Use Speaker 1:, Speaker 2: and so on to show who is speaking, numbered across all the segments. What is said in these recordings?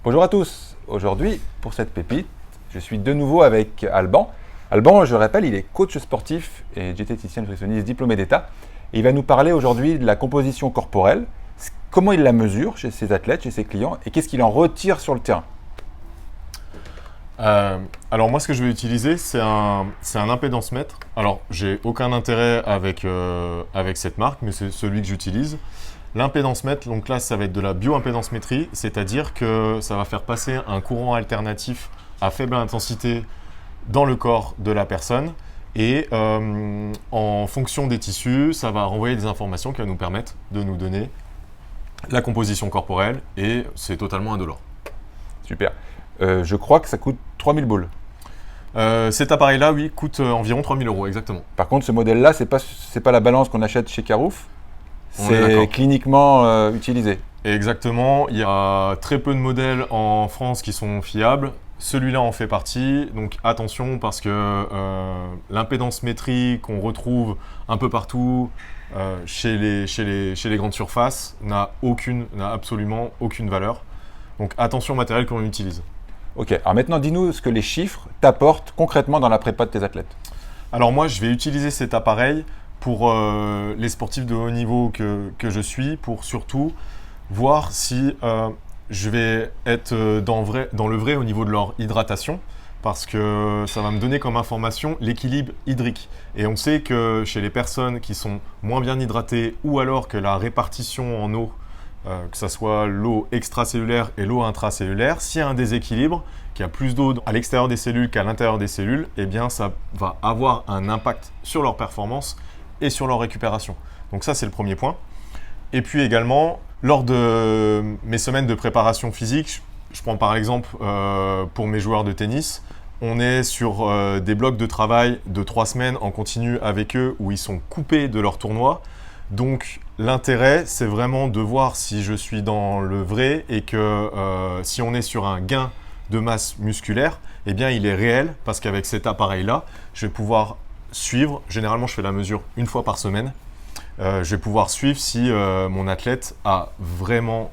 Speaker 1: Bonjour à tous. Aujourd'hui, pour cette pépite, je suis de nouveau avec Alban. Alban, je rappelle, il est coach sportif et diététicien nutritionniste diplômé d'État. Et il va nous parler aujourd'hui de la composition corporelle, comment il la mesure chez ses athlètes, chez ses clients, et qu'est-ce qu'il en retire sur le terrain.
Speaker 2: Alors moi, ce que je vais utiliser, c'est un impédance mètre. Alors, j'ai aucun intérêt avec cette marque, mais c'est celui que j'utilise. L'impédance mètre, donc là, ça va être de la bioimpédancemétrie, c'est-à-dire que ça va faire passer un courant alternatif à faible intensité dans le corps de la personne. Et en fonction des tissus, ça va renvoyer des informations qui vont nous permettre de nous donner la composition corporelle, et c'est totalement indolore.
Speaker 1: Super. Je crois que ça coûte 3000 boules.
Speaker 2: Cet appareil-là, oui, coûte environ 3000 €, exactement.
Speaker 1: Par contre, ce modèle-là, c'est pas la balance qu'on achète chez Carouf.
Speaker 2: On est
Speaker 1: C'est
Speaker 2: d'accord.
Speaker 1: cliniquement utilisé.
Speaker 2: Exactement, il y a très peu de modèles en France qui sont fiables. Celui-là en fait partie, donc attention parce que l'impédancemétrie qu'on retrouve un peu partout chez les grandes surfaces n'a absolument aucune valeur. Donc attention au matériel qu'on utilise.
Speaker 1: Ok, alors maintenant, dis-nous ce que les chiffres t'apportent concrètement dans la prépa de tes athlètes.
Speaker 2: Alors moi, je vais utiliser cet appareil pour les sportifs de haut niveau que je suis, pour surtout voir si je vais être dans le vrai au niveau de leur hydratation, parce que ça va me donner comme information l'équilibre hydrique. Et on sait que chez les personnes qui sont moins bien hydratées, ou alors que la répartition en eau, que ce soit l'eau extracellulaire et l'eau intracellulaire, s'il y a un déséquilibre, qu'il y a plus d'eau à l'extérieur des cellules qu'à l'intérieur des cellules, eh bien ça va avoir un impact sur leur performance et sur leur récupération. Donc ça, c'est le premier point. Et puis également, lors de mes semaines de préparation physique, je prends par exemple pour mes joueurs de tennis, on est sur des blocs de travail de 3 semaines en continu avec eux où ils sont coupés de leur tournoi. Donc l'intérêt, c'est vraiment de voir si je suis dans le vrai et que si on est sur un gain de masse musculaire, eh bien il est réel, parce qu'avec cet appareil-là, je vais pouvoir suivre. Généralement, je fais la mesure une fois par semaine. Je vais pouvoir suivre si mon athlète a vraiment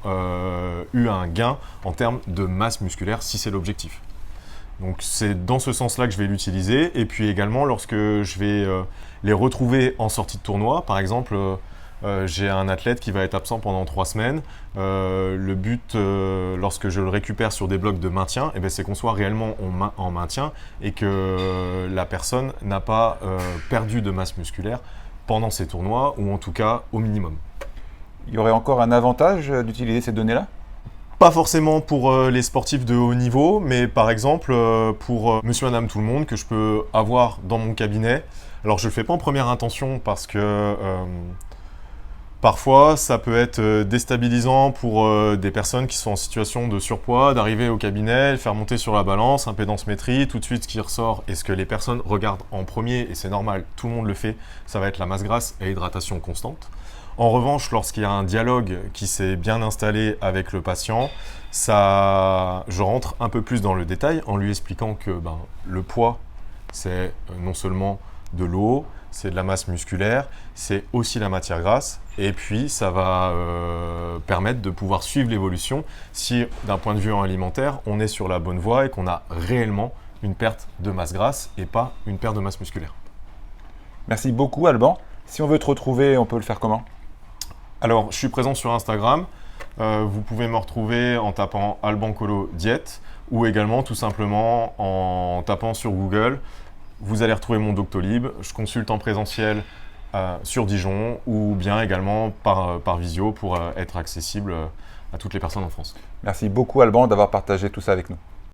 Speaker 2: eu un gain en termes de masse musculaire, si c'est l'objectif. Donc c'est dans ce sens-là que je vais l'utiliser. Et puis également, lorsque je vais les retrouver en sortie de tournoi, par exemple, j'ai un athlète qui va être absent pendant 3 semaines. Le but, lorsque je le récupère sur des blocs de maintien, eh bien, c'est qu'on soit réellement en maintien et que la personne n'a pas perdu de masse musculaire pendant ces tournois, ou en tout cas au minimum.
Speaker 1: Il y aurait encore un avantage d'utiliser ces données-là?
Speaker 2: Pas forcément pour les sportifs de haut niveau, mais par exemple pour monsieur, madame, tout le monde que je peux avoir dans mon cabinet. Alors je ne le fais pas en première intention parce que parfois ça peut être déstabilisant pour des personnes qui sont en situation de surpoids, d'arriver au cabinet, le faire monter sur la balance, impédancemétrie, tout de suite ce qui ressort et ce que les personnes regardent en premier, et c'est normal, tout le monde le fait, ça va être la masse grasse et hydratation constante. En revanche, lorsqu'il y a un dialogue qui s'est bien installé avec le patient, je rentre un peu plus dans le détail en lui expliquant que le poids, c'est non seulement de l'eau, c'est de la masse musculaire, c'est aussi la matière grasse. Et puis, ça va permettre de pouvoir suivre l'évolution si, d'un point de vue alimentaire, on est sur la bonne voie et qu'on a réellement une perte de masse grasse et pas une perte de masse musculaire.
Speaker 1: Merci beaucoup, Alban. Si on veut te retrouver, on peut le faire comment?
Speaker 2: Alors, je suis présent sur Instagram. Vous pouvez me retrouver en tapant Alban Colo Diète, ou également tout simplement en tapant sur Google. Vous allez retrouver mon Doctolib. Je consulte en présentiel sur Dijon, ou bien également par visio pour être accessible à toutes les personnes en France.
Speaker 1: Merci beaucoup, Alban, d'avoir partagé tout ça avec nous.